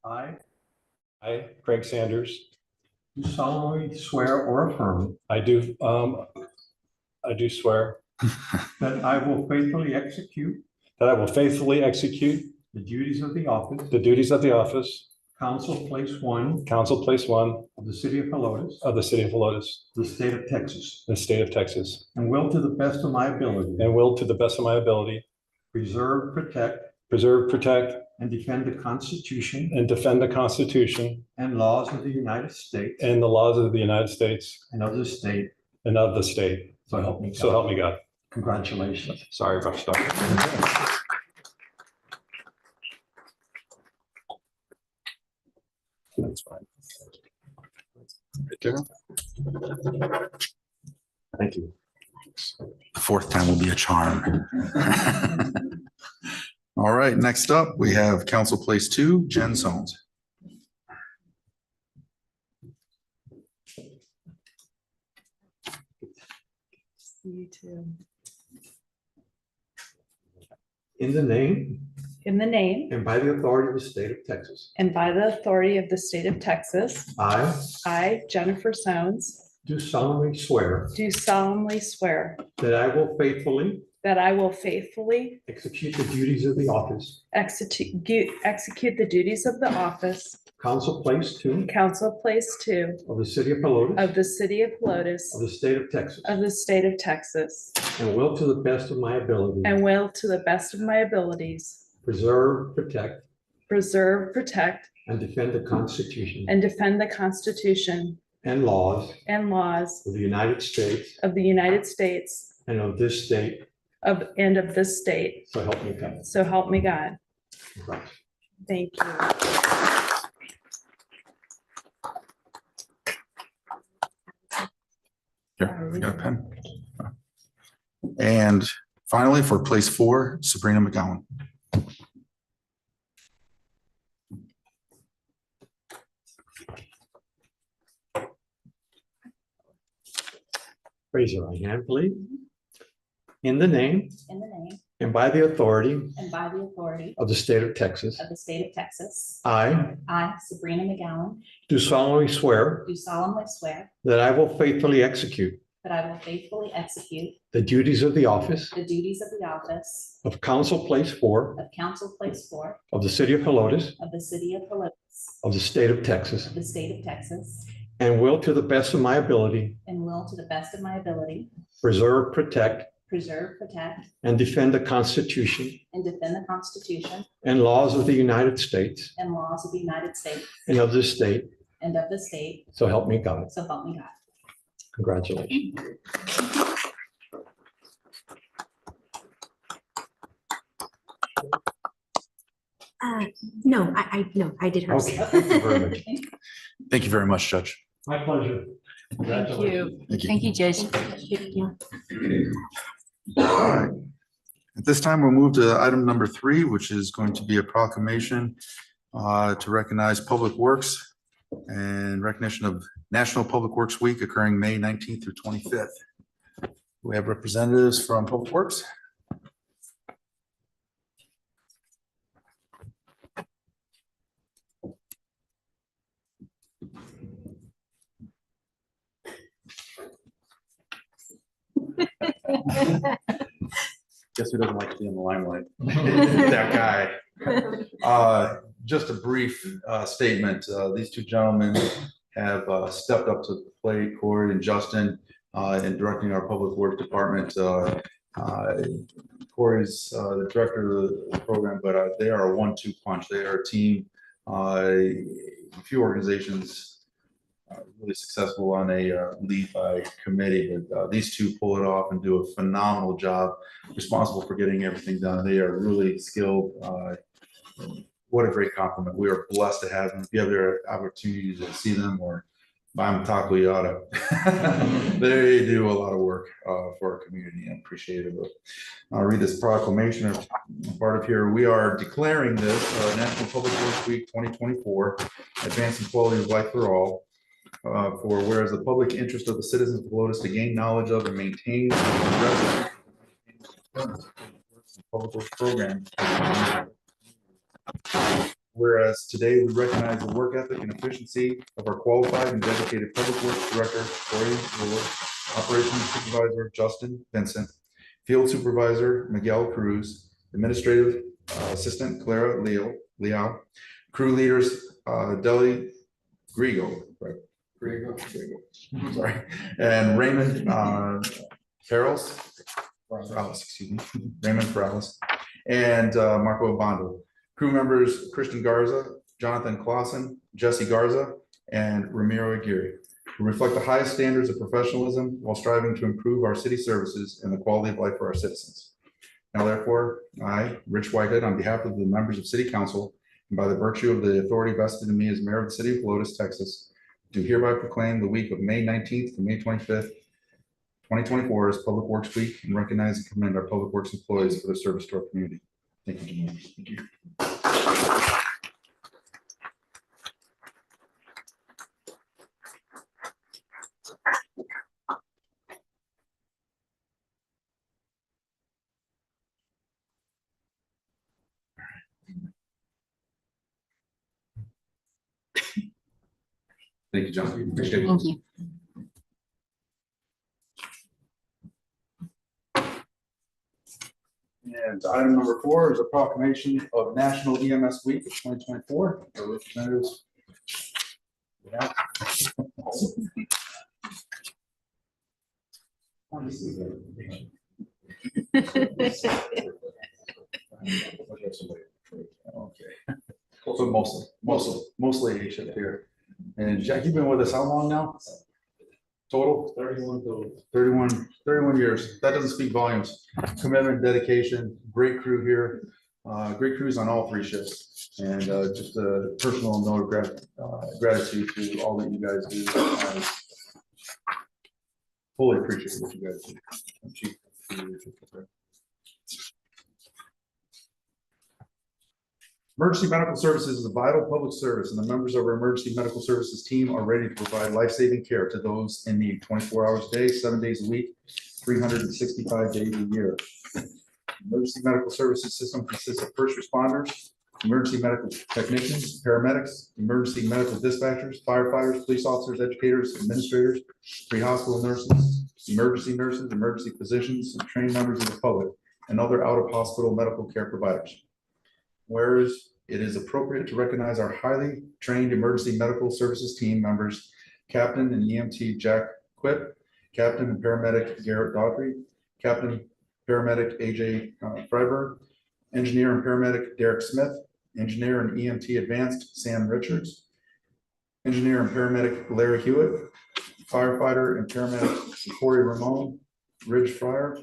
I Craig Sanders, do solemnly swear or affirm I do swear that I will faithfully execute that I will faithfully execute the duties of the office, the duties of the office, Council Place 1 Council Place 1 of the City of Helotes, of the City of Helotes, the State of Texas, the State of Texas, and will to the best of my ability and will to the best of my ability preserve, protect, and defend the Constitution and defend the Constitution and laws of the United States and the laws of the United States and of the state. and of the state. So help me God. So help me God. Congratulations. Sorry about stuff. That's fine. Right there. Thank you. The fourth time will be a charm. All right, next up, we have Council Place 2, Jen Sones. You too. In the name In the name and by the authority of the State of Texas, and by the authority of the state of Texas, I Jennifer Sones, do solemnly swear do solemnly swear that I will faithfully execute the duties of the office, execute the duties of the office, Council Place 2 Council Place 2 of the City of Helotes of the City of Helotes of the State of Texas, of the state of Texas, and will to the best of my ability and will to the best of my abilities preserve, protect, and defend the Constitution and defend the Constitution and laws and laws of the United States of the United States and of this state. of this state. So help me God. So help me God. Congrats. Thank you. Here, I got a pen. And finally, for Place 4, Sabrina McGowan. Raise your right hand, please. In the name In the name and by the authority and by the authority of the State of Texas, of the state of Texas, I I, Sabrina McGowan, do solemnly swear do solemnly swear that I will faithfully execute that I will faithfully execute the duties of the office the duties of the office of Council Place 4 of Council Place 4 of the City of Helotes of the city of Helotes of the State of Texas, of the state of Texas, and will to the best of my ability and will to the best of my ability preserve, preserve, protect, and defend the Constitution and defend the Constitution and laws of the United States and laws of the United States and of this state. and of the state. So help me God. So help me God. Congratulations. No, I did hers. Okay, thank you very much. Thank you very much, Judge. My pleasure. Thank you. Thank you. Thank you, Judge. Yeah. All right. At this time, we'll move to item number 3, which is going to be a proclamation to recognize Public Works and recognition of National Public Works Week occurring May 19th through 25th. We have representatives from Public Works. Guess who doesn't like to be in the limelight? That guy. Just a brief statement. These two gentlemen have stepped up to the plate, Corey and Justin, in directing our public works department. Corey's the director of the program, but they are a 1-2 punch. They are a team. A few organizations really successful on a lead by committee, but these two pull it off and do a phenomenal job, responsible for getting everything done. They are really skilled. What a great compliment. We are blessed to have them. If you have the opportunity to see them or buy them taco, you ought to. They do a lot of work for our community. I'm appreciative of. I'll read this proclamation part of here. We are declaring this National Public Works Week 2024, advancing quality of life for all. For whereas the public interest of the citizens of Helotes to gain knowledge of and maintain public works program Whereas today we recognize the work ethic and efficiency of our qualified and dedicated Public Works Director, Corey Ward, Operations Supervisor, Justin Vincent, Field Supervisor, Miguel Cruz, Administrative Assistant, Clara Leal, crew leaders, Deli Grigo, right? Grigo, sorry, and Raymond Farrells, excuse me, Raymond Farrells, and Marco Bondo. Crew members Christian Garza, Jonathan Clausen, Jesse Garza, and Ramiro Aguirre, who reflect the highest standards of professionalism while striving to improve our city services and the quality of life for our citizens. Now therefore, I, Rich Whitehead, on behalf of the members of City Council, and by the virtue of the authority vested in me as mayor of the city of Helotes, Texas, do hereby proclaim the week of May 19th to May 25th, 2024 as Public Works Week and recognize and commend our Public Works employees for their service to our community. Thank you, Janine. Thank you. Thank you, John. Appreciate it. Thank you. And item number 4 is a proclamation of National EMS Week of 2024. Our representatives. Yeah. Okay. So mostly Asia here. And Jack, you've been with us how long now? Total? 31 years. That doesn't speak volumes. Commitment, dedication, great crew here. Great crews on all 3 shifts. And just a personal note of gratitude to all that you guys do. Fully appreciate what you guys do. Chief, emergency medical services is a vital public service, and the members of our emergency medical services team are ready to provide life-saving care to those in need 24 hours a day, 7 days a week, 365 days a year. Emergency medical services system consists of first responders, emergency medical technicians, paramedics, emergency medical dispatchers, firefighters, police officers, educators, administrators, pre-hospital nurses, emergency physicians, and trained members of the public, and other out-of-hospital medical care providers. Whereas it is appropriate to recognize our highly trained emergency medical services team members, Captain and EMT Jack Quip, Captain and Paramedic Garrett Daughtry, Captain Paramedic AJ Freiberg, Engineer and Paramedic Derek Smith, Engineer and EMT Advanced Sam Richards, Engineer and Paramedic Larry Hewitt, Firefighter and Paramedic Corey Ramon, Ridge Fryer,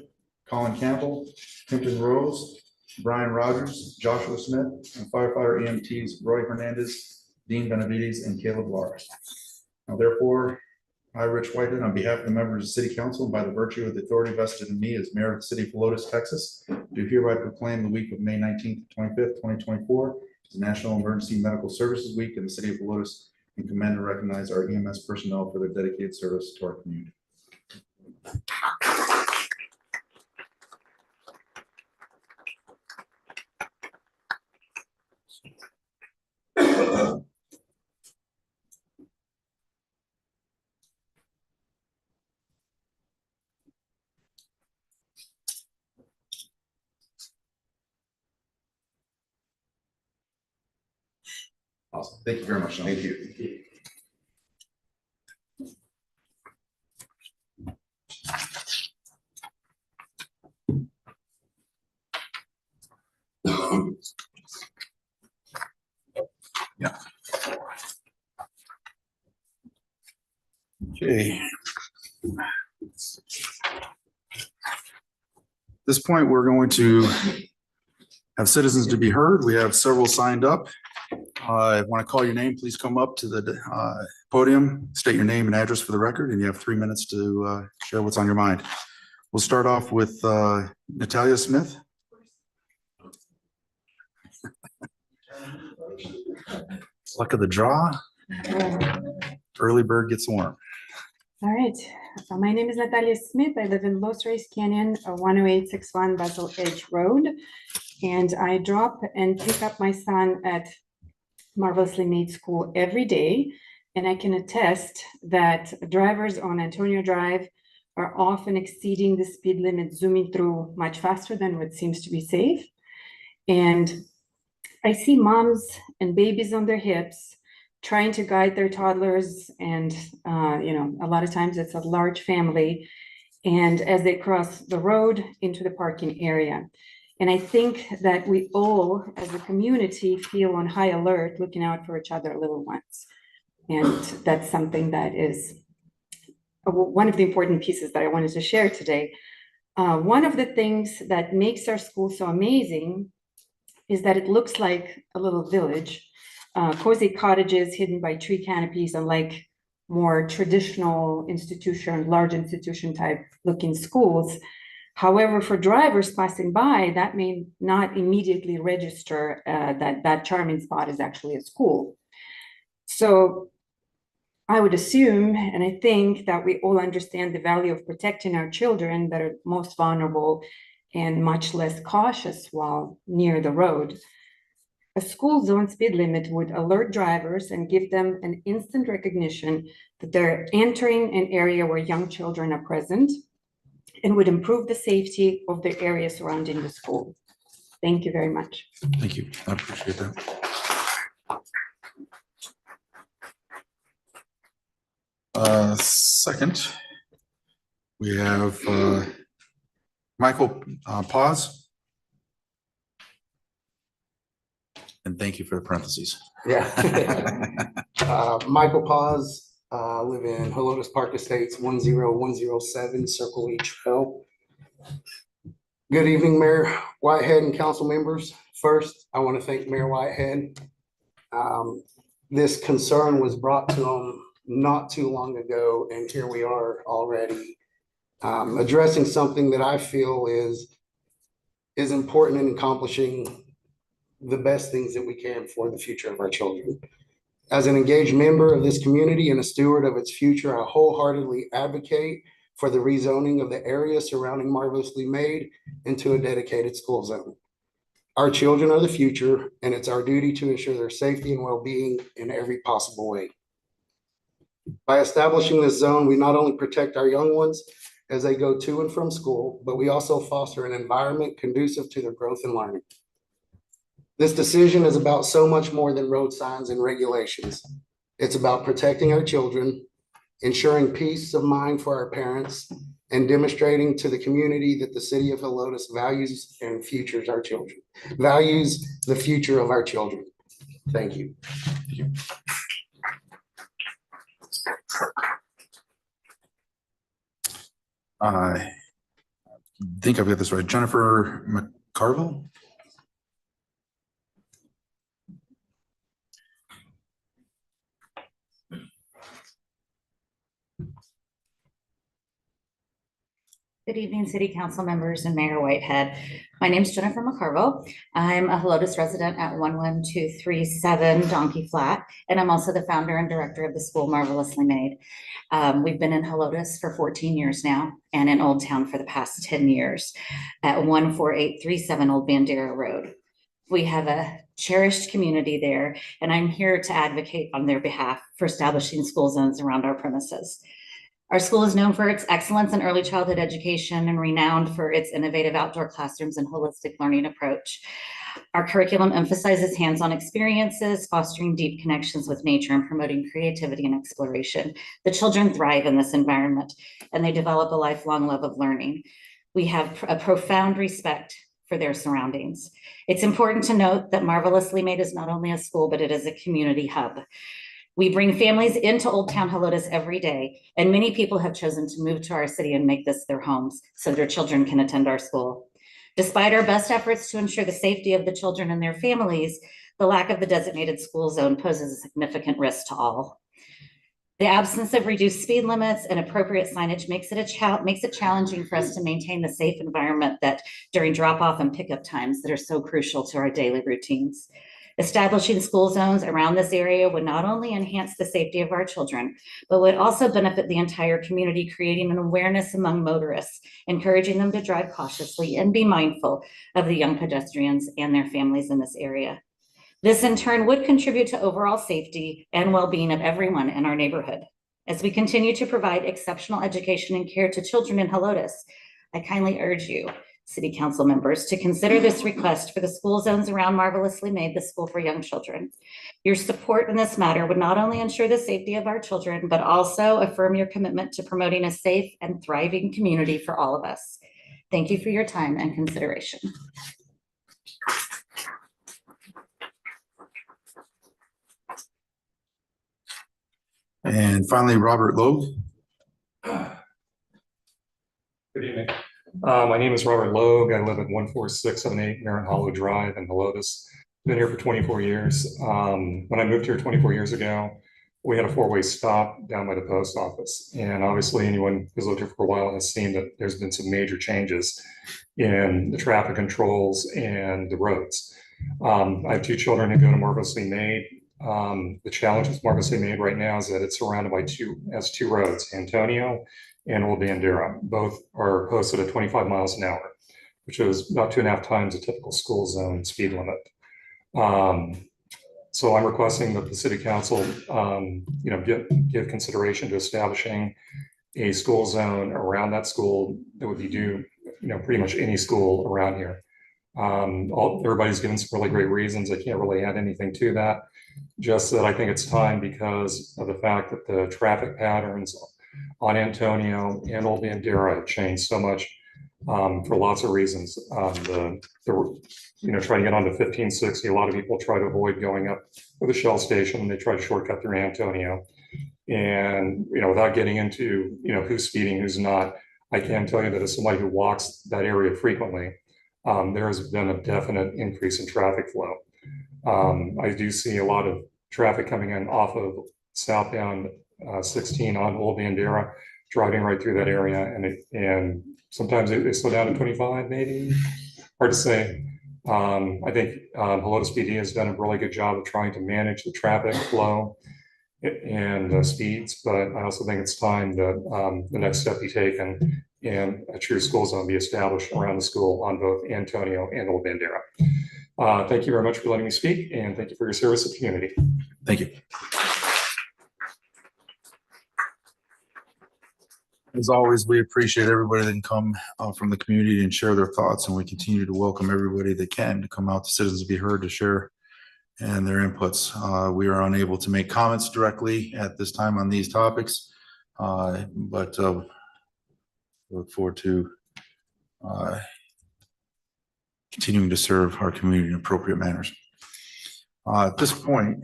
Colin Campbell, Hinton Rose, Brian Rogers, Joshua Smith, and firefighter EMTs Roy Hernandez, Dean Benavides, and Caleb Lars. Now therefore, I, Rich Whitehead, on behalf of the members of City Council, and by the virtue of the authority vested in me as mayor of the city of Helotes, Texas, do hereby proclaim the week of May 19th to 25th, 2024 as National Emergency Medical Services Week in the city of Helotes, and commend and recognize our EMS personnel for their dedicated service to our community. Awesome. Thank you very much. Sean. Thank you. Yeah. Okay. At this point, we're going to have citizens to be heard. We have several signed up. When I call your name, please come up to the podium, state your name and address for the record, and you have 3 minutes to share what's on your mind. We'll start off with Natalia Smith. Luck of the draw. Early bird gets warm. All right. My name is Natalia Smith. I live in Los Reyes Canyon, 10861 Basil Edge Road. And I drop and pick up my son at Marvelously Made School every day, and I can attest that drivers on Antonio Drive are often exceeding the speed limit, zooming through much faster than what seems to be safe. And I see moms and babies on their hips trying to guide their toddlers, and a lot of times it's a large family, and as they cross the road into the parking area. And I think that we all, as a community, feel on high alert, looking out for each other, little ones. And that's something that is one of the important pieces that I wanted to share today. One of the things that makes our school so amazing is that it looks like a little village, cozy cottages hidden by tree canopies, unlike more traditional institution, large institution type looking schools. However, for drivers passing by, that may not immediately register that charming spot is actually a school. So I would assume, and I think that we all understand the value of protecting our children that are most vulnerable and much less cautious while near the road. A school zone speed limit would alert drivers and give them an instant recognition that they're entering an area where young children are present, and would improve the safety of the area surrounding the school. Thank you very much. Thank you. I appreciate that. Second, we have Michael Paz. And thank you for the parentheses. Yeah. Michael Paz, live in Helotes Park Estates, 10107 Circle H Trail. Good evening, Mayor Whitehead and council members. First, I want to thank Mayor Whitehead. This concern was brought to him not too long ago, and here we are already addressing something that I feel is important in accomplishing the best things that we can for the future of our children. As an engaged member of this community and a steward of its future, I wholeheartedly advocate for the rezoning of the area surrounding Marvelously Made into a dedicated school zone. Our children are the future, and it's our duty to ensure their safety and well-being in every possible way. By establishing this zone, we not only protect our young ones as they go to and from school, but we also foster an environment conducive to their growth and learning. This decision is about so much more than road signs and regulations. It's about protecting our children, ensuring peace of mind for our parents, and demonstrating to the community that the city of Helotes values and futures our children, values the future of our children. Thank you. I think I've got this right. Jennifer McCarville. Good evening, City Council members and Mayor Whitehead. My name is Jennifer McCarville. I'm a Helotes resident at 11237 Donkey Flat, and I'm also the founder and director of the school Marvelously Made. We've been in Helotes for 14 years now, and in Old Town for the past 10 years at 14837 Old Bandera Road. We have a cherished community there, and I'm here to advocate on their behalf for establishing school zones around our premises. Our school is known for its excellence in early childhood education and renowned for its innovative outdoor classrooms and holistic learning approach. Our curriculum emphasizes hands-on experiences, fostering deep connections with nature and promoting creativity and exploration. The children thrive in this environment, and they develop a lifelong love of learning. We have a profound respect for their surroundings. It's important to note that Marvelously Made is not only a school, but it is a community hub. We bring families into Old Town Helotes every day, and many people have chosen to move to our city and make this their homes so their children can attend our school. Despite our best efforts to ensure the safety of the children and their families, the lack of the designated school zone poses a significant risk to all. The absence of reduced speed limits and appropriate signage makes it challenging for us to maintain the safe environment that during drop-off and pickup times that are so crucial to our daily routines. Establishing school zones around this area would not only enhance the safety of our children, but would also benefit the entire community, creating an awareness among motorists, encouraging them to drive cautiously and be mindful of the young pedestrians and their families in this area. This in turn would contribute to overall safety and well-being of everyone in our neighborhood. As we continue to provide exceptional education and care to children in Helotes, I kindly urge you, City Council members, to consider this request for the school zones around Marvelously Made, the school for young children. Your support in this matter would not only ensure the safety of our children, but also affirm your commitment to promoting a safe and thriving community for all of us. Thank you for your time and consideration. And finally, Robert Logue. Good evening. My name is Robert Logue. I live at 14678 Marin Hollow Drive in Helotes. Been here for 24 years. When I moved here 24 years ago, we had a four-way stop down by the post office. And obviously anyone who's lived here for a while has seen that there's been some major changes in the traffic controls and the roads. I have two children who go to Marvelously Made. The challenge with Marvelously Made right now is that it's surrounded by two roads, Antonio and Old Bandera. Both are posted at 25 miles an hour, which is about 2.5 times a typical school zone speed limit. So I'm requesting that the City Council, give consideration to establishing a school zone around that school that would be due, pretty much any school around here. Everybody's given some really great reasons. I can't really add anything to that. Just that I think it's time because of the fact that the traffic patterns on Antonio and Old Bandera have changed so much for lots of reasons. Trying to get onto 1560, a lot of people try to avoid going up with a Shell station, and they try to shortcut through Antonio. And, without getting into, who's speeding, who's not, I can tell you that as somebody who walks that area frequently, there has been a definite increase in traffic flow. I do see a lot of traffic coming in off of southbound 16 on Old Bandera, driving right through that area, and sometimes they slow down to 25, maybe. Hard to say. I think Helotes PD has done a really good job of trying to manage the traffic flow and speeds, but I also think it's time that the next step be taken and a true school zone be established around the school on both Antonio and Old Bandera. Thank you very much for letting me speak, and thank you for your service to the community. Thank you. As always, we appreciate everybody that can come from the community and share their thoughts, and we continue to welcome everybody that can to come out to Citizens Be Heard to share and their inputs. We are unable to make comments directly at this time on these topics, but look forward to continuing to serve our community in appropriate manners. At this point,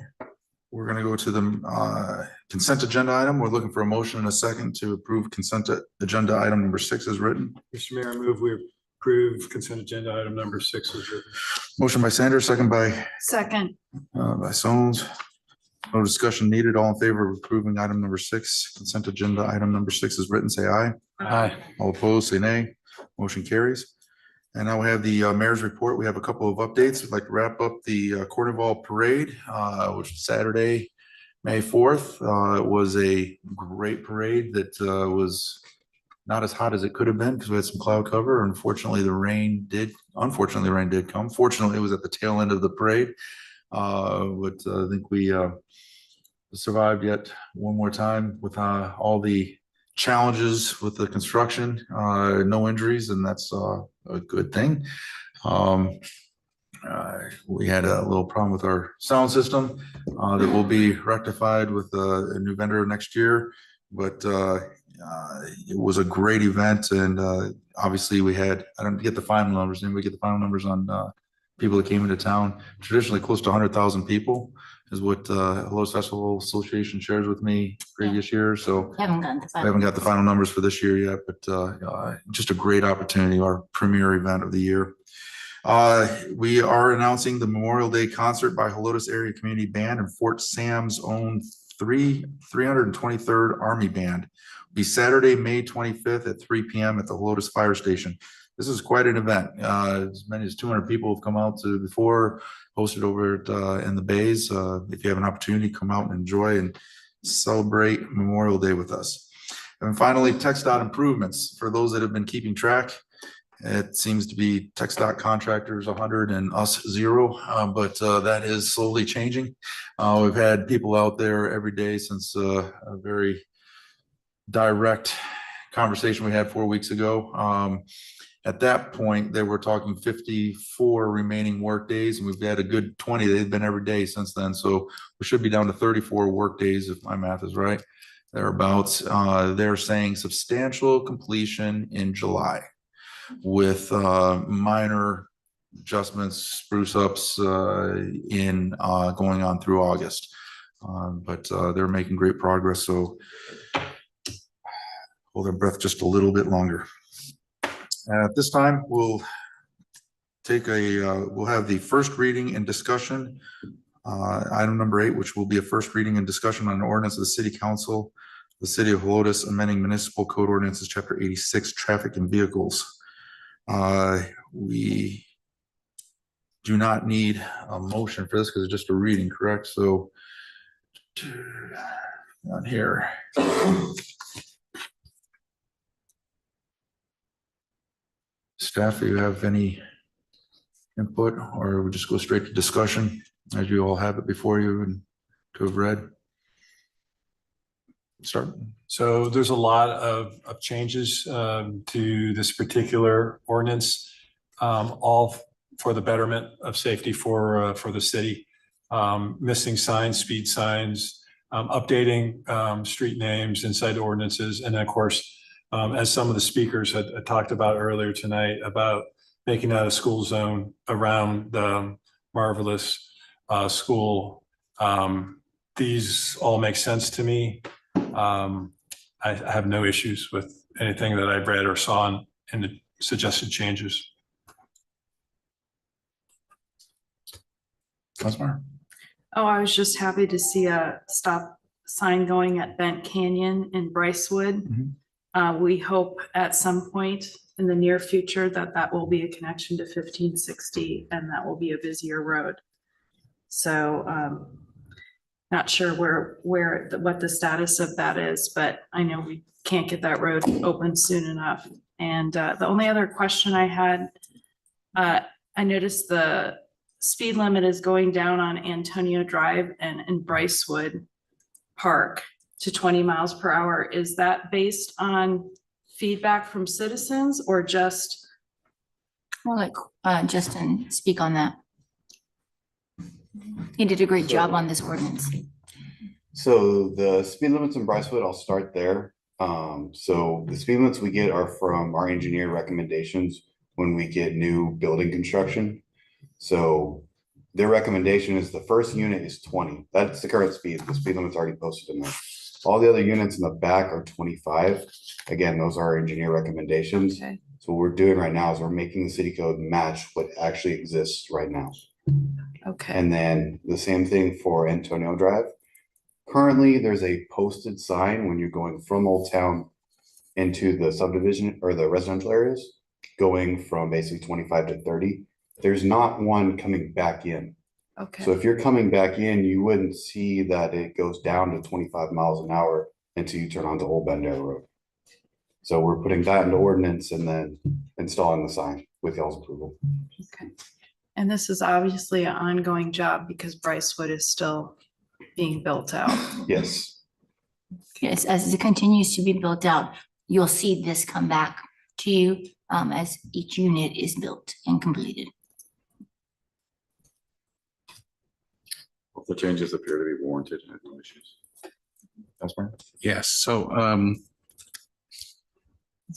we're going to go to the consent agenda item. We're looking for a motion and a second to approve consent agenda item number 6 as written. Mr. Mayor, I move we approve consent agenda item number 6 as written. Motion by Sanders, second by Sones. No discussion needed. All in favor of approving item number 6, consent agenda item number 6 is written, say aye. Aye. All opposed, say nay. Motion carries. And now we have the mayor's report. We have a couple of updates. We'd like to wrap up the Carnival Parade, which was Saturday, May 4th. It was a great parade that was not as hot as it could have been because we had some cloud cover. Unfortunately, the rain did come. Fortunately, it was at the tail end of the parade. But I think we survived yet one more time with all the challenges with the construction, no injuries, and that's a good thing. We had a little problem with our sound system that will be rectified with a new vendor next year, but it was a great event. And obviously we had, I don't get the final numbers, and we get the final numbers on people that came into town. Traditionally close to 100,000 people is what Helotes Festival Association shares with me previous years. So I haven't got the final numbers for this year yet, but just a great opportunity, our premier event of the year. We are announcing the Memorial Day concert by Helotes Area Community Band and Fort Sam's own 323rd Army Band. It'll be Saturday, May 25th at 3 p.m. at the Helotes Fire Station. This is quite an event. As many as 200 people have come out to before, hosted over at, in the Bays. If you have an opportunity, come out and enjoy and celebrate Memorial Day with us. And finally, TxDOT improvements. For those that have been keeping track, It seems to be Tech Dot contractors 100 and us 0, but that is slowly changing. We've had people out there every day since a very direct conversation we had 4 weeks ago. At that point, they were talking 54 remaining work days, and we've had a good 20. They've been every day since then. So we should be down to 34 work days, if my math is right, thereabouts. They're saying substantial completion in July with minor adjustments, spruce ups in going on through August. But they're making great progress. So hold their breath just a little bit longer. At this time, we'll have the first reading and discussion. Item number 8, which will be a first reading and discussion on an ordinance of the City Council, the City of Helotes, amending municipal code ordinances, chapter 86, traffic and vehicles. We do not need a motion for this because it's just a reading, correct? So on here. Staff, do you have any input, or we just go straight to discussion as you all have it before you and to have read? Start. So there's a lot of changes to this particular ordinance, all for the betterment of safety for the city. Missing signs, speed signs, updating street names inside ordinances, and of course, as some of the speakers had talked about earlier tonight, about making that a school zone around the Marvelous School. These all make sense to me. I have no issues with anything that I've read or saw in the suggested changes. Councilmember? Oh, I was just happy to see a stop sign going at Bent Canyon in Brycewood. We hope at some point in the near future that will be a connection to 1560 and that will be a busier road. So not sure what the status of that is, but I know we can't get that road open soon enough. And the only other question I had, I noticed the speed limit is going down on Antonio Drive and in Brycewood Park to 20 miles per hour. Is that based on feedback from citizens or just? Well, like Justin, speak on that. He did a great job on this ordinance. So the speed limits in Brycewood, I'll start there. So the speed limits we get are from our engineer recommendations when we get new building construction. So their recommendation is the first unit is 20. That's the current speed. The speed limit's already posted in there. All the other units in the back are 25. Again, those are our engineer recommendations. Okay. So what we're doing right now is we're making the city code match what actually exists right now. Okay. And then the same thing for Antonio Drive. Currently, there's a posted sign when you're going from Old Town into the subdivision or the residential areas, going from basically 25 to 30. There's not one coming back in. Okay. So if you're coming back in, you wouldn't see that it goes down to 25 miles an hour until you turn onto Old Bend Air Road. So we're putting that into ordinance and then installing the sign with y'all's approval. Okay. And this is obviously an ongoing job because Brycewood is still being built out. Yes. Yes, as it continues to be built out, you'll see this come back to you as each unit is built and completed. The changes appear to be warranted and no issues. Councilmember? Yes, so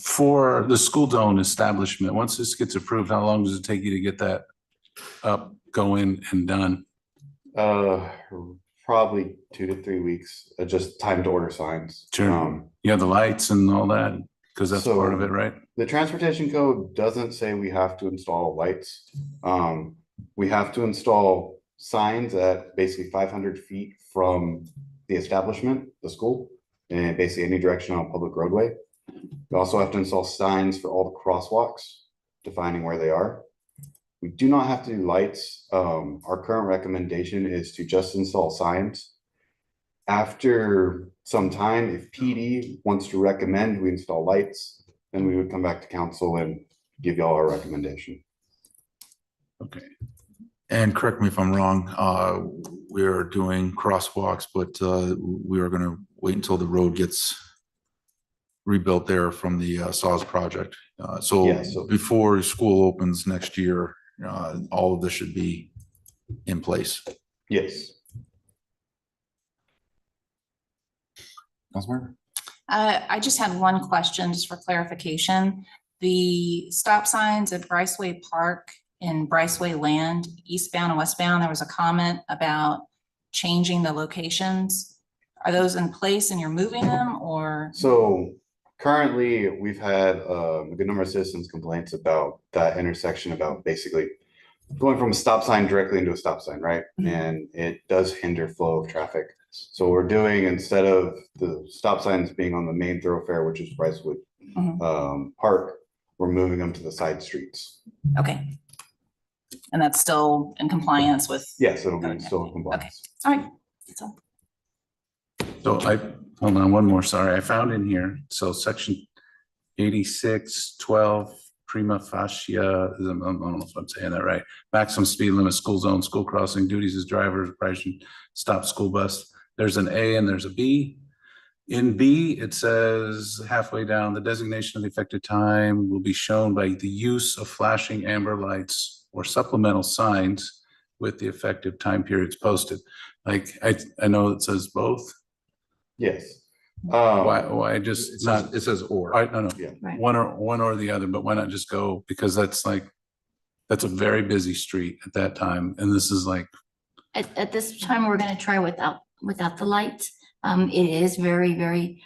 for the school zone establishment, once this gets approved, how long does it take you to get that up, going and done? Probably 2 to 3 weeks, just time to order signs. Sure. You have the lights and all that, because that's So- part of it, right? The transportation code doesn't say we have to install lights. We have to install signs at basically 500 feet from the establishment, the school, and basically any direction on a public roadway. We also have to install signs for all the crosswalks, defining where they are. We do not have to do lights. Our current recommendation is to just install signs. After some time, if PD wants to recommend we install lights, then we would come back to council and give y'all our recommendation. Okay. And correct me if I'm wrong, we're doing crosswalks, but we are gonna wait until the road gets rebuilt there from the SAWS project. Yeah, so- Before school opens next year, all of this should be in place. Yes. Councilmember? I just had one question just for clarification. The stop signs at Briceway Park and Briceway Land, eastbound and westbound, there was a comment about changing the locations. Are those in place and you're moving them, or? So currently, we've had a good number of citizens complaints about that intersection, about basically going from a stop sign directly into a stop sign, right? And it does hinder flow of traffic. So we're doing, instead of the stop signs being on the main thoroughfare, which is Bricewood Park, we're moving them to the side streets. Okay. And that's still in compliance with? Yes, it'll be still in compliance. All right. That's all. So hold on, one more, sorry, I found in here, so section 8612 prima facie, I don't know if I'm saying that right. Maximum speed limit, school zone, school crossing, duties as drivers, operation, stop school bus. There's an A and there's a B. In B, it says halfway down, the designation of the effective time will be shown by the use of flashing amber lights or supplemental signs with the effective time periods posted. Like, I know it says both. Yes. Why just not, It says or. no, Yeah. Right. one or the other, but why not just go? Because that's a very busy street at that time. And this is like, At this time, we're gonna try without the lights. It is very, very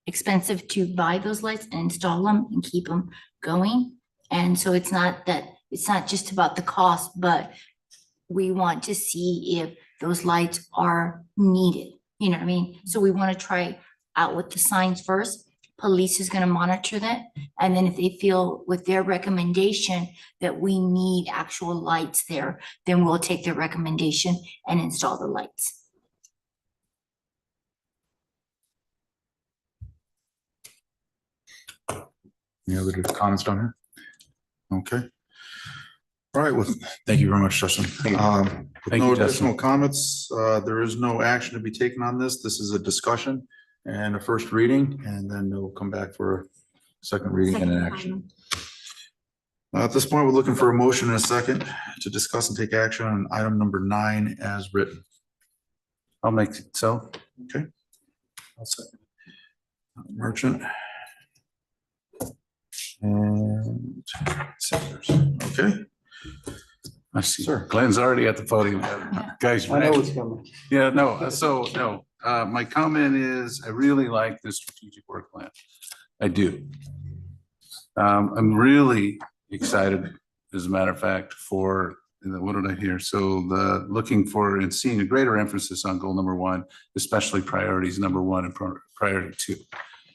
expensive to buy those lights and install them and keep them going. And so it's not just about the cost, but we want to see if those lights are needed. You know what I mean? So we want to try out with the signs first. Police is going to monitor that. And then if they feel with their recommendation that we need actual lights there, then we'll take their recommendation and install the lights. Any other comments down here? Okay. All right, well, thank you very much, Justin. With Thank no you, Justin. additional comments, there is no action to be taken on this. This is a discussion and a first reading, and then we'll come back for a second reading and an action. At this point, we're looking for a motion and a second to discuss and take action on item number 9 as written. I'll make it so. Okay. I'll second. Merchant. And Sanders. Okay. I see. Sir. Glenn's already at the podium. Guys, I know it's coming. yeah, no, my comment is I really like this strategic work plan. I do. I'm really excited, as a matter of fact, for, what did I hear? So looking for and seeing a greater emphasis on goal number 1, especially priorities number 1 and priority 2,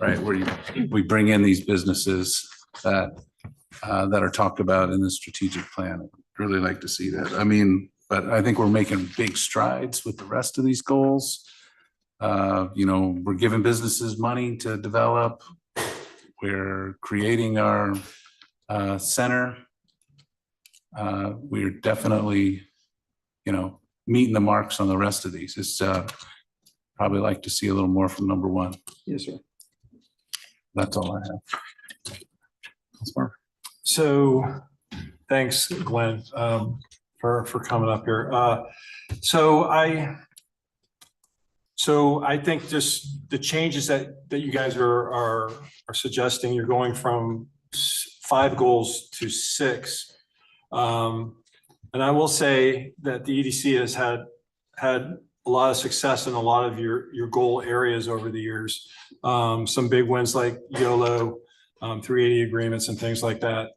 right? Where we bring in these businesses that are talked about in the strategic plan. I'd really like to see that. I mean, but I think we're making big strides with the rest of these goals. We're giving businesses money to develop. We're creating our center. We're definitely, meeting the marks on the rest of these. It's probably like to see a little more from number 1. Yes, sir. That's all I have. So, thanks, Glenn, for coming up here. So I think just the changes that you guys are suggesting, you're going from 5 goals to 6. And I will say that the EDC has had a lot of success in a lot of your goal areas over the years. Some big wins like YOLO, 380 agreements and things like that.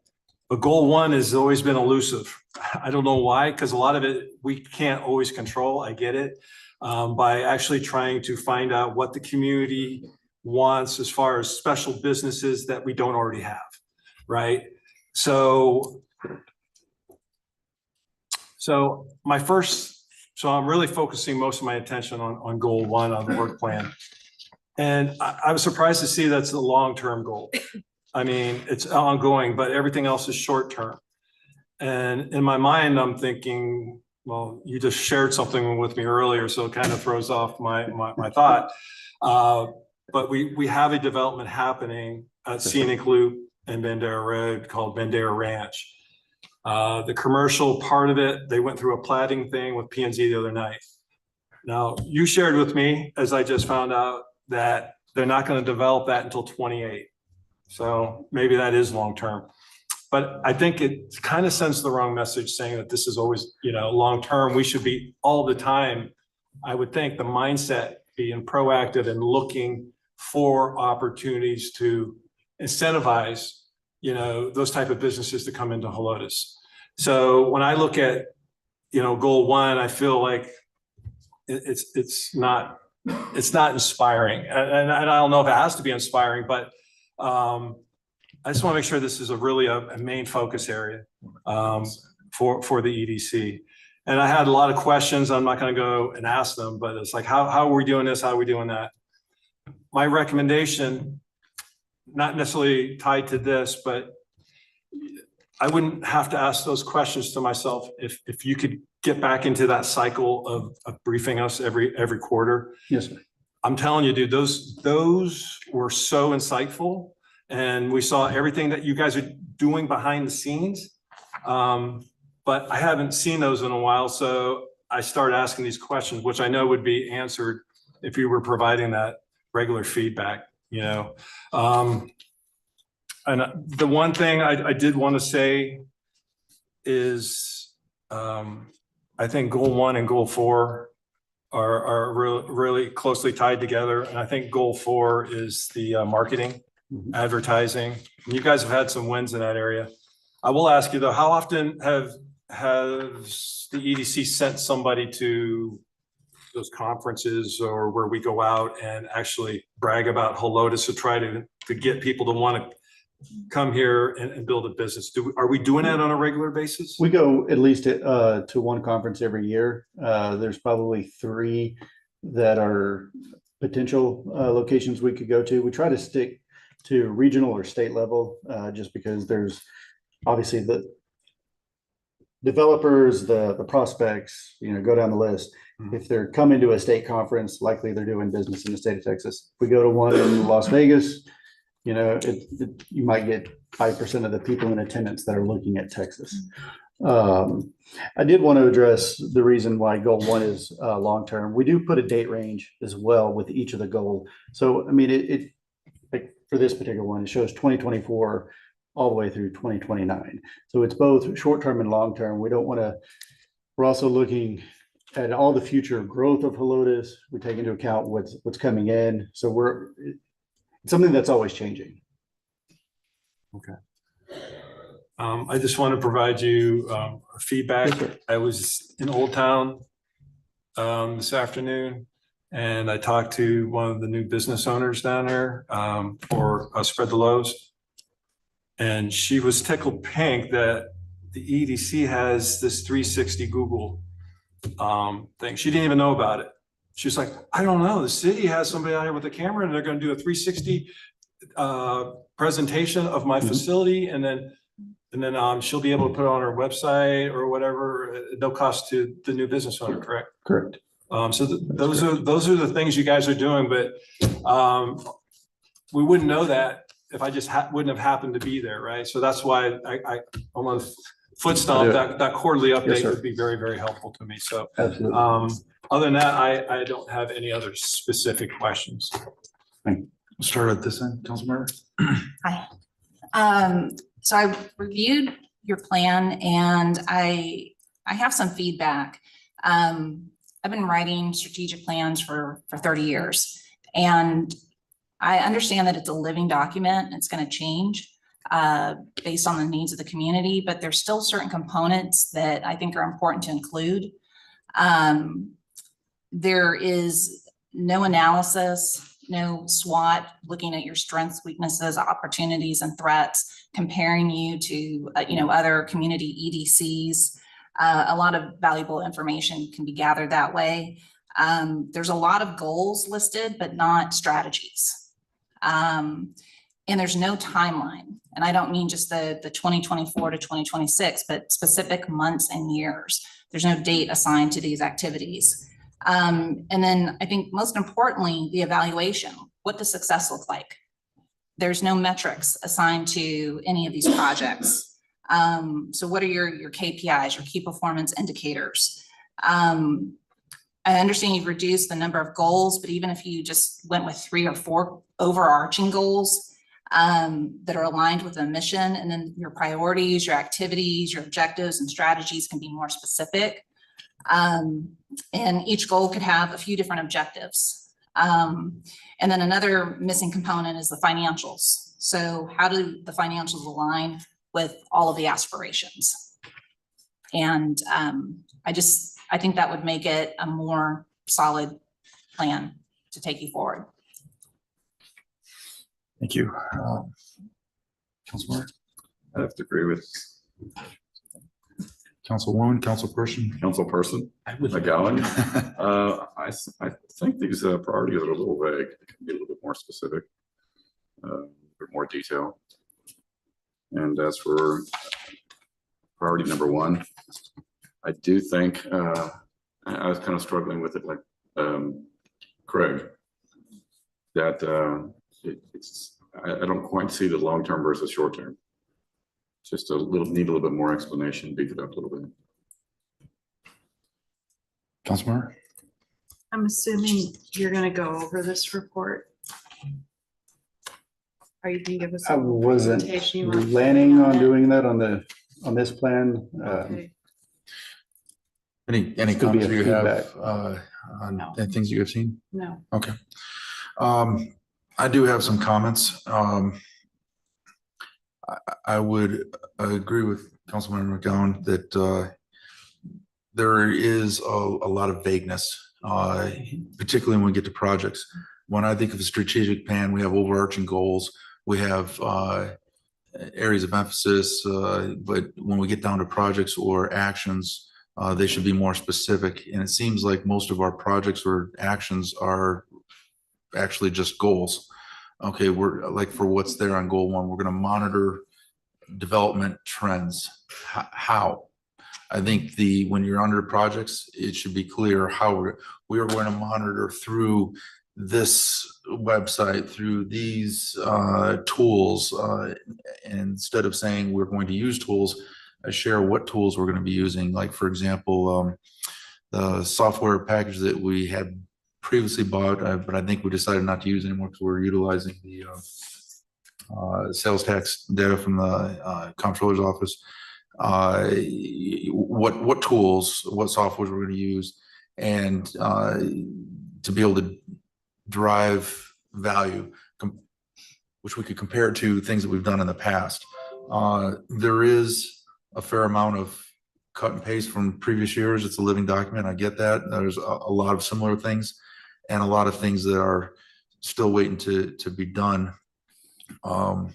But goal 1 has always been elusive. I don't know why, because a lot of it we can't always control. I get it. By actually trying to find out what the community wants as far as special businesses that we don't already have, right? So I'm really focusing most of my attention on goal 1 on the work plan. And I was surprised to see that's the long-term goal. I mean, it's ongoing, but everything else is short term. And in my mind, I'm thinking, well, you just shared something with me earlier, so it kind of throws off my thought. But we have a development happening at Scenic Loop and Bandera Road called Bandera Ranch. The commercial part of it, they went through a plating thing with P&Z the other night. Now, you shared with me, as I just found out, that they're not going to develop that until 28. So maybe that is long-term. But I think it kind of sends the wrong message saying that this is always, long-term. We should be all the time, I would think, the mindset being proactive and looking for opportunities to incentivize, those type of businesses to come into Helotes. So when I look at, goal 1, I feel like it's not inspiring. And I don't know if it has to be inspiring, but I just want to make sure this is a main focus area for the EDC. And I had a lot of questions. I'm not going to go and ask them, but it's like, how are we doing this? How are we doing that? My recommendation, not necessarily tied to this, but I wouldn't have to ask those questions to myself if you could get back into that cycle of briefing us every quarter. Yes, sir. I'm telling you, dude, those were so insightful. And we saw everything that you guys are doing behind the scenes. But I haven't seen those in a while. So I started asking these questions, which I know would be answered if you were providing that regular feedback, And the one thing I did want to say is I think goal 1 and goal 4 are really closely tied together. And I think goal 4 is the marketing. Advertising. You guys have had some wins in that area. I will ask you though, how often has the EDC sent somebody to those conferences or where we go out and actually brag about Helotes to try to get people to want to come here and build a business? Are we doing that on a regular basis? We go at least to one conference every year. There's probably 3 that are potential locations we could go to. We try to stick to regional or state level, just because there's obviously the developers, the prospects, go down the list. If they're coming to a state conference, likely they're doing business in the state of Texas. If we go to one in Las Vegas, you might get 5% of the people in attendance that are looking at Texas. I did want to address the reason why goal 1 is long-term. We do put a date range as well with each of the goals. So, I mean, like for this particular one, it shows 2024 all the way through 2029. So it's both short-term and long-term. We're also looking at all the future growth of Helotes. We take into account what's coming in. So it's something that's always changing. Okay. I just want to provide you feedback. Yes, I was in Old Town this afternoon, and I talked to one of the new business owners down there for Spread the Loaves. And she was tickled pink that the EDC has this 360 Google thing. She didn't even know about it. She was like, I don't know. The city has somebody out here with a camera and they're going to do a 360 presentation of my facility. And then she'll be able to put it on her website or whatever, no cost to the new business owner, correct? Correct. So those are the things you guys are doing, but we wouldn't know that if I just wouldn't have happened to be there, right? So that's why I almost foot stomp that quarterly update would be very, very helpful to me. So Absolutely. other than that, I don't have any other specific questions. We'll start at this end, Councilmember. Hi. So I reviewed your plan and I have some feedback. I've been writing strategic plans for 30 years, and I understand that it's a living document. It's going to change based on the needs of the community, but there's still certain components that I think are important to include. There is no analysis, no SWOT looking at your strengths, weaknesses, opportunities, and threats, comparing you to other community EDCs. A lot of valuable information can be gathered that way. There's a lot of goals listed, but not strategies. And there's no timeline. And I don't mean just the 2024 to 2026, but specific months and years. There's no date assigned to these activities. And then I think most importantly, the evaluation. What does success look like? There's no metrics assigned to any of these projects. So what are your KPIs, your key performance indicators? I understand you've reduced the number of goals, but even if you just went with 3 or 4 overarching goals that are aligned with the mission, and then your priorities, your activities, your objectives and strategies can be more specific. And each goal could have a few different objectives. And then another missing component is the financials. So how do the financials align with all of the aspirations? And I think that would make it a more solid plan to take you forward. Thank you. Councilman, I have to agree with Councilwoman, Councilperson. McGowan. I think these priorities are a little vague. They can be a little bit more specific, a bit more detail. And as for priority number 1, I do think I was kind of struggling with it, like Craig, that I don't quite see the long-term versus short-term. Just need a little bit more explanation, beef it up a little bit. Councilman, I'm assuming you're gonna go over this report. Are you gonna give us? I a wasn't presentation? You want- planning on doing that on this plan. Okay. any Could be a comments you have feedback. on No. things you have seen? No. Okay. I do have some comments. I would agree with Councilman McGowan that there is a lot of vagueness, particularly when we get to projects. When I think of a strategic plan, we have overarching goals, we have areas of emphasis, but when we get down to projects or actions, they should be more specific. And it seems like most of our projects or actions are actually just goals. Okay, we're like, for what's there on goal 1, we're going to monitor development trends. How? I think when you're under projects, it should be clear how we are going to monitor through this website, through these tools, instead of saying we're going to use tools, share what tools we're going to be using. Like, for example, the software package that we had previously bought, but I think we decided not to use anymore because we're utilizing the sales tax data from the comptroller's office. What tools, what softwares we're going to use, and to be able to drive value, which we could compare to things that we've done in the past. There is a fair amount of cut and paste from previous years. It's a living document. I get that. There's a lot of similar things and a lot of things that are still waiting to be done. I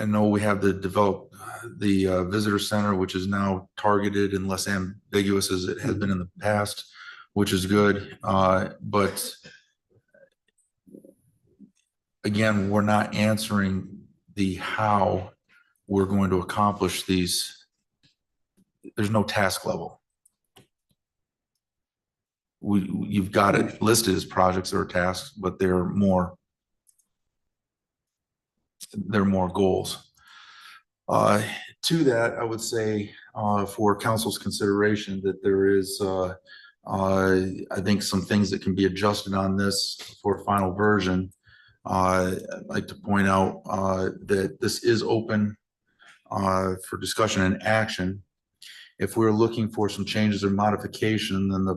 know we have develop the visitor center, which is now targeted and less ambiguous as it has been in the past, which is good. But again, we're not answering the how we're going to accomplish these. There's no task level. You've got it listed as projects or tasks, but they're more goals. To that, I would say for council's consideration that there is, I think, some things that can be adjusted on this for final version. I'd like to point out that this is open for discussion and action. If we're looking for some changes or modification, then the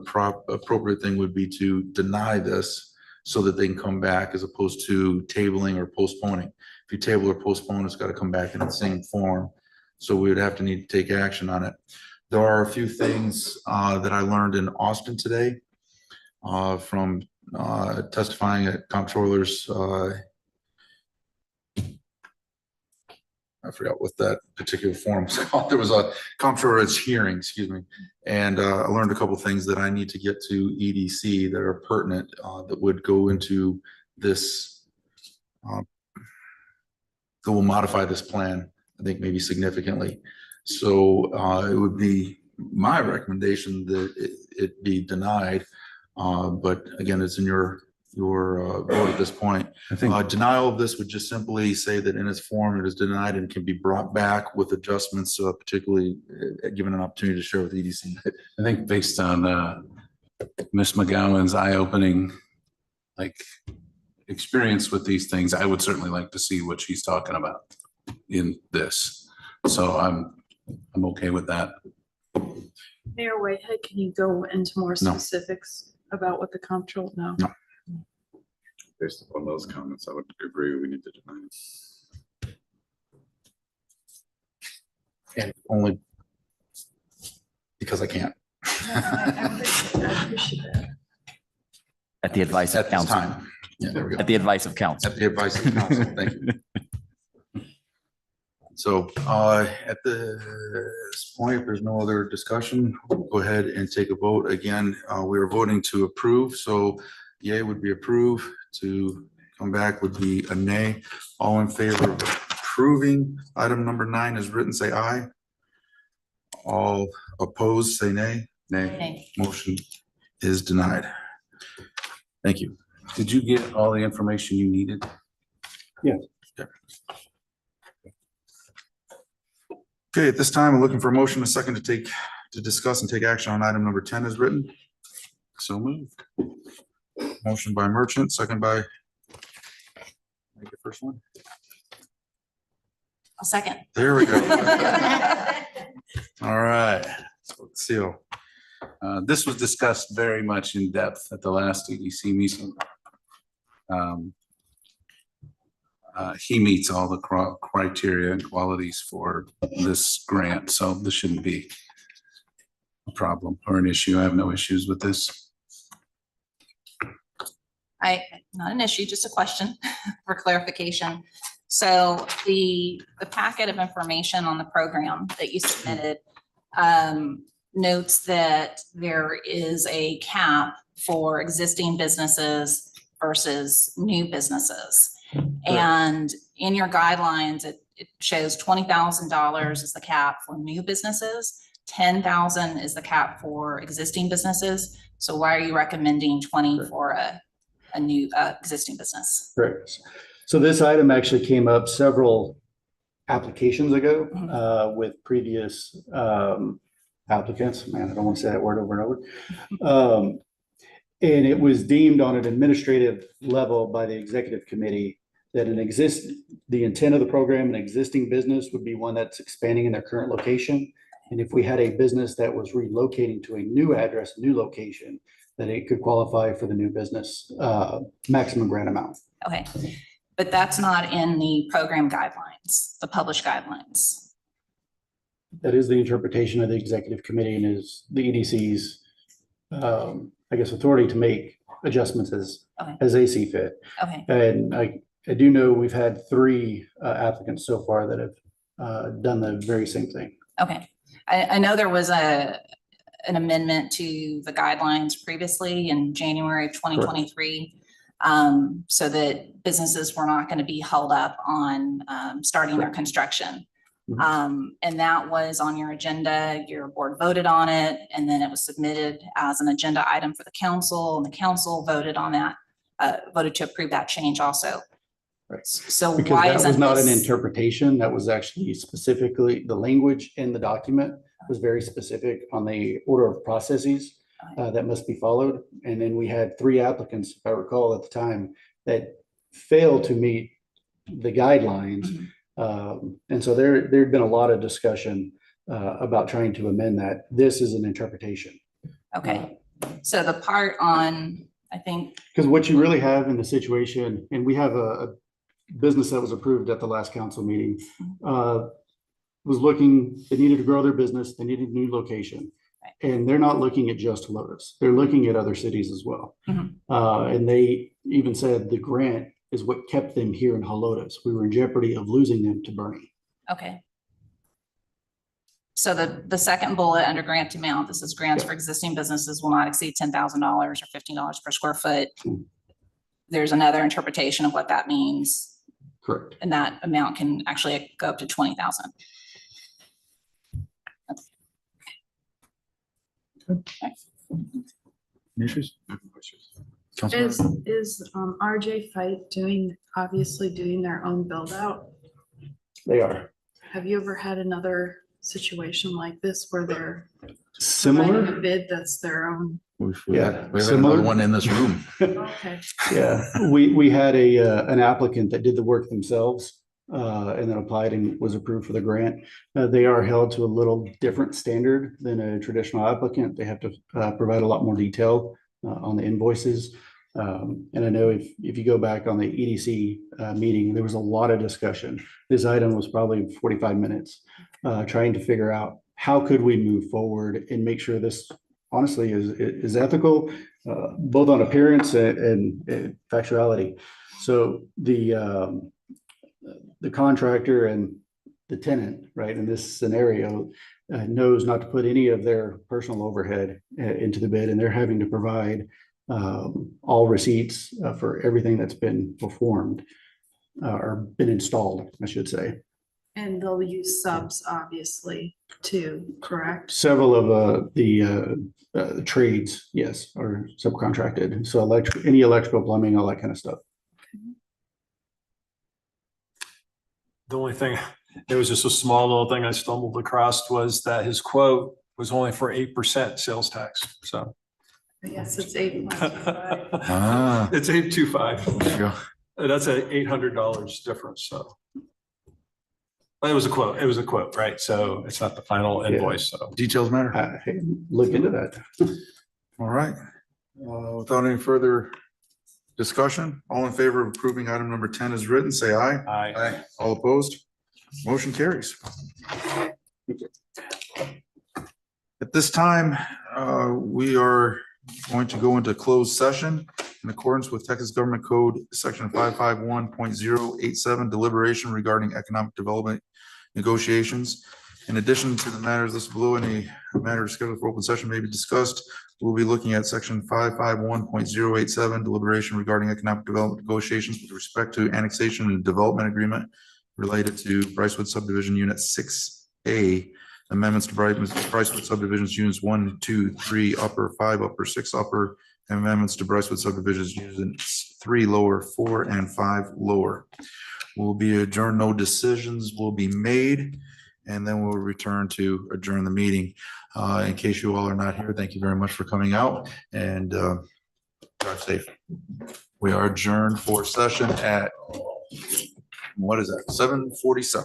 appropriate thing would be to deny this so that they can come back, as opposed to tabling or postponing. If you table or postpone, it's got to come back in the same form. So we would have to need to take action on it. There are a few things that I learned in Austin today from testifying at comptroller's, I forgot what that particular forum was called. There was a comptroller's hearing, excuse me. And I learned a couple of things that I need to get to EDC that are pertinent, that would go into this that will modify this plan, I think maybe significantly. So it would be my recommendation that it be denied. But again, it's in your vote at this point. I think, Denial of this would just simply say that in its form, it is denied and can be brought back with adjustments, particularly given an opportunity to share with EDC. I think based on Ms. McGowan's eye-opening, like, experience with these things, I would certainly like to see what she's talking about in this. So I'm okay with that. Mayor Whitehead, can you go into more No. specifics about what the comptroller? No. No. Based upon those comments, I would agree we need to deny it. And only because I can't. I appreciate that. At the advice of At this council. time. Yeah, there we go. At the advice of council. At the advice of council, thank you. So at this point, if there's no other discussion, we'll go ahead and take a vote. Again, we are voting to approve. So yay would be approve. To come back would be a nay. All in favor of approving item number 9 is written, say aye. All opposed, say nay. Nay. Motion is denied. Thank you. Did you get all the information you needed? Okay, at this time, I'm looking for a motion, a second to discuss and take action on item number 10 is written. So moved. Motion by Merchant, second by. Make the first one. A second. There we go. All right. So, Seal. This was discussed very much in depth at the last EDC meeting. He meets all the criteria and qualities for this grant, so this shouldn't be problem or an issue. I have no issues with this. Not an issue, just a question for clarification. So the packet of information on the program that you submitted notes that there is a cap for existing businesses versus new businesses. And in your guidelines, it shows $20,000 is the cap for new businesses, 10,000 is the cap for existing businesses. So why are you recommending 20 for a new existing business? Correct. So this item actually came up several applications ago with previous applicants. Man, I don't want to say that word over and over. And it was deemed on an administrative level by the executive committee that the intent of the program, an existing business would be one that's expanding in their current location. And if we had a business that was relocating to a new address, new location, that it could qualify for the new business maximum grant amount. Okay, but that's not in the program guidelines, the published guidelines. That is the interpretation of the executive committee and is the EDC's, I guess, authority to make adjustments as they see fit. Okay. And I do know we've had 3 applicants so far that have done the very same thing. Okay, I know there was an amendment to the guidelines previously in January of 2023. So that businesses were not going to be held up on starting their construction. And that was on your agenda, your board voted on it, and then it was submitted as an agenda item for the council, and the council voted on that, voted to approve that change also. Right. So Because why that isn't was not an this? interpretation, that was actually specifically, the language in the document was very specific on the order of processes that must be followed. And then we had 3 applicants, if I recall at the time, that failed to meet the guidelines. And so there'd been a lot of discussion about trying to amend that. This is an interpretation. Okay, so the part on, I think. Because what you really have in the situation, and we have a business that was approved at the last council meeting, was looking, they needed to grow their business, they needed a new location. And they're not looking at just Helotes, they're looking at other cities as well. And they even said the grant is what kept them here in Helotes. We were in jeopardy of losing them to Bernie. Okay. So the second bullet under grant amount, this is grants for existing businesses will not exceed $10,000 or $15 per square foot. There's another interpretation of what that means. Correct. And that amount can actually go up to 20,000. Issues? Is RJ Fight obviously doing their own build out? They are Have you ever had another situation like this where they're providing a similar. bid that's their own? Yeah, We have similar. another one in this room. Okay. Yeah, we had an applicant that did the work themselves and then applied and was approved for the grant. They are held to a little different standard than a traditional applicant. They have to provide a lot more detail on the invoices. And I know if you go back on the EDC meeting, there was a lot of discussion. This item was probably 45 minutes trying to figure out how could we move forward and make sure this honestly is ethical, both on appearance and factuality. So the contractor and the tenant, right, in this scenario, knows not to put any of their personal overhead into the bid, and they're having to provide all receipts for everything that's been performed or been installed, I should say. And they'll use subs obviously too, correct? Several of the trades, yes, are subcontracted. So any electrical, plumbing, all that kind of stuff. The only thing, it was just a small little thing I stumbled across was that his quote was only for 8% sales tax, so. Yes, it's 8.25. Ah. It's 825. There you go. That's $800 difference, so. But it was a quote, right? So it's not the final invoice, so. Details matter. Look into that. All right. Without any further discussion, all in favor of approving item number 10 is written, say aye. Aye. All opposed? Motion carries. At this time, we are going to go into closed session in accordance with Texas Government Code, section 551.087, deliberation regarding economic development negotiations. In addition to the matters listed below, any matters scheduled for open session may be discussed. We'll be looking at section 551.087, deliberation regarding economic development negotiations with respect to annexation and development agreement related to Brycewood subdivision unit 6A, amendments to Brycewood subdivisions units 1, 2, 3 upper, 5 upper, 6 upper, and amendments to Brycewood subdivisions units 3 lower, 4, and 5 lower. Will be adjourned. No decisions will be made, and then we'll return to adjourn the meeting. In case you all are not here, thank you very much for coming out, and drive safe. We are adjourned for session at, what is that, 7:47.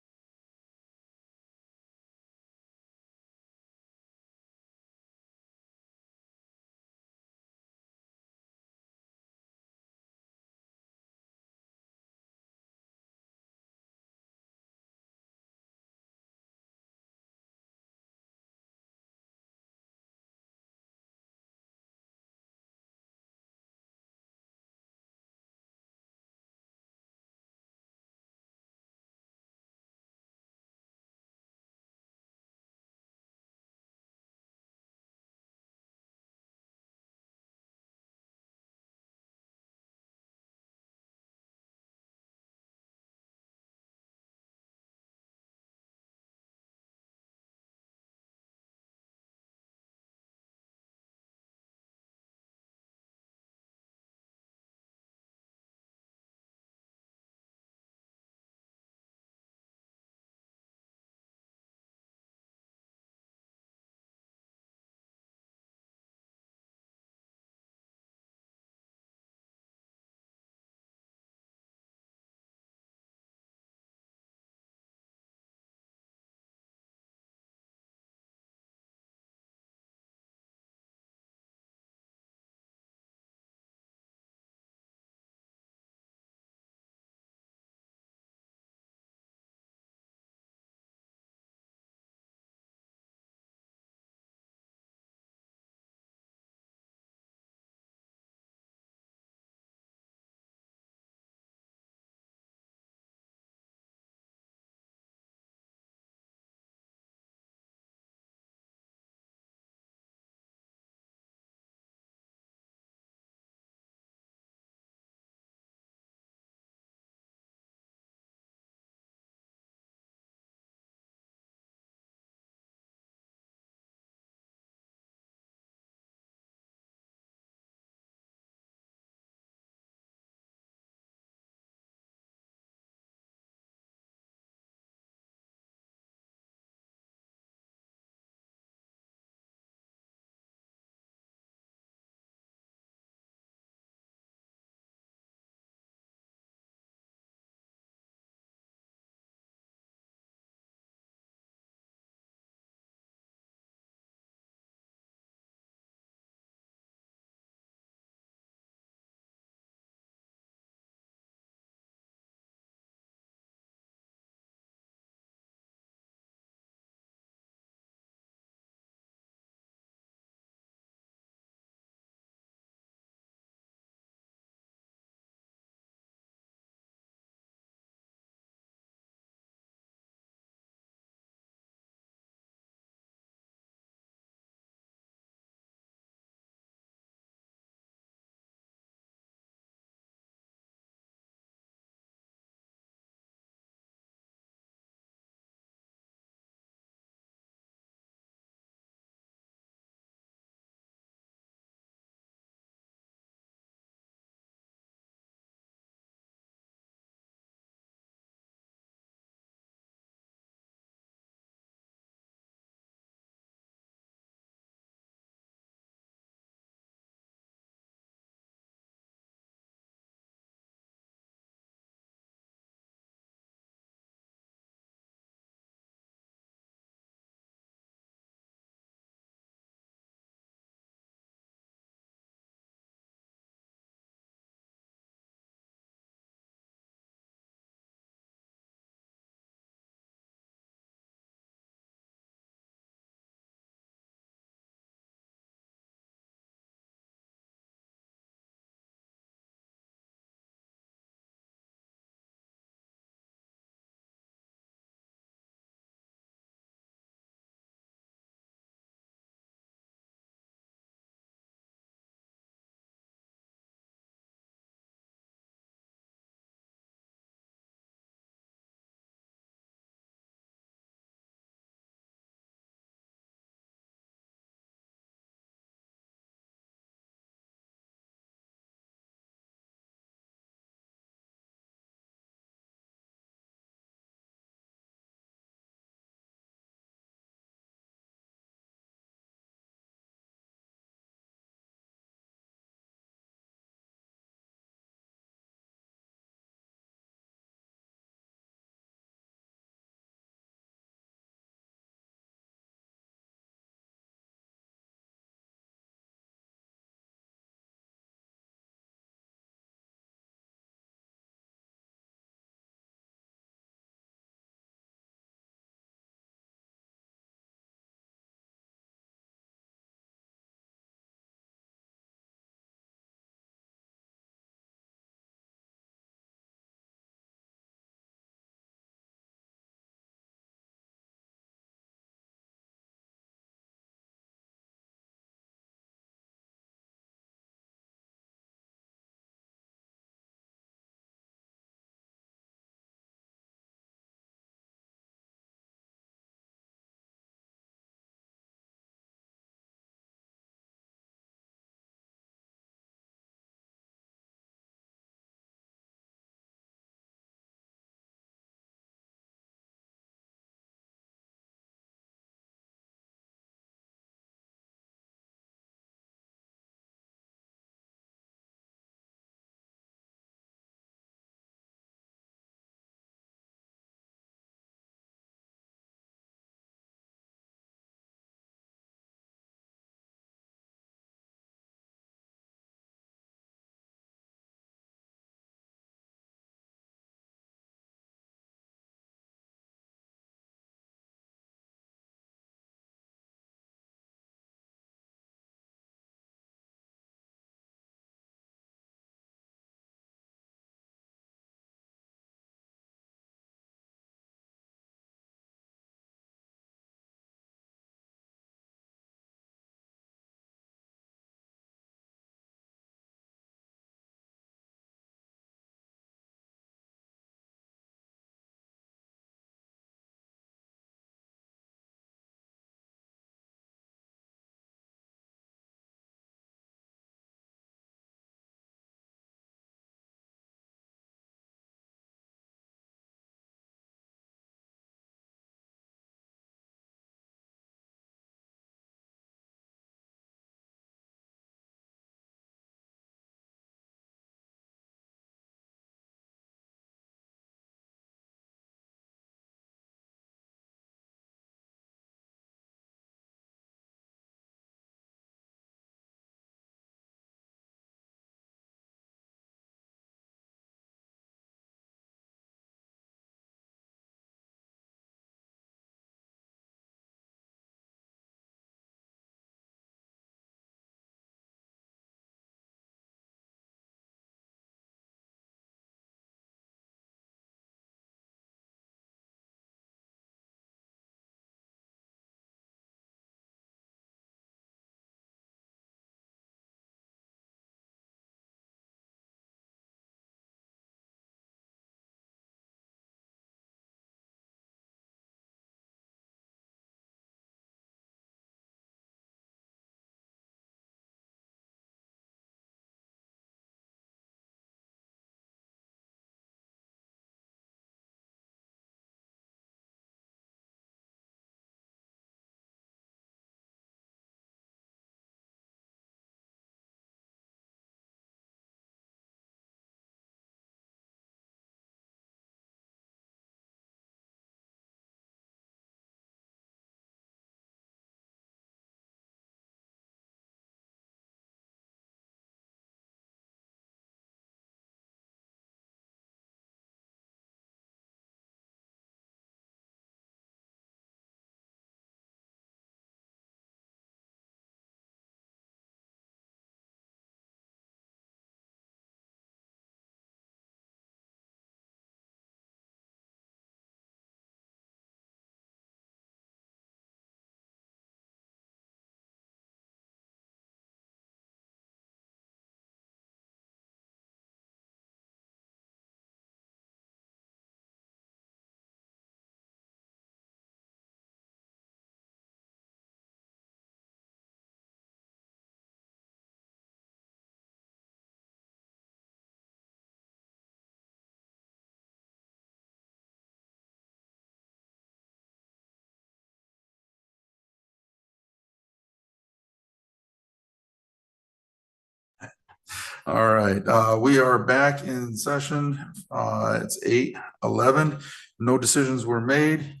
All right, we are back in session. It's 8:11. No decisions were made.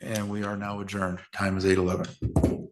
And we are now adjourned. Time is 8:11.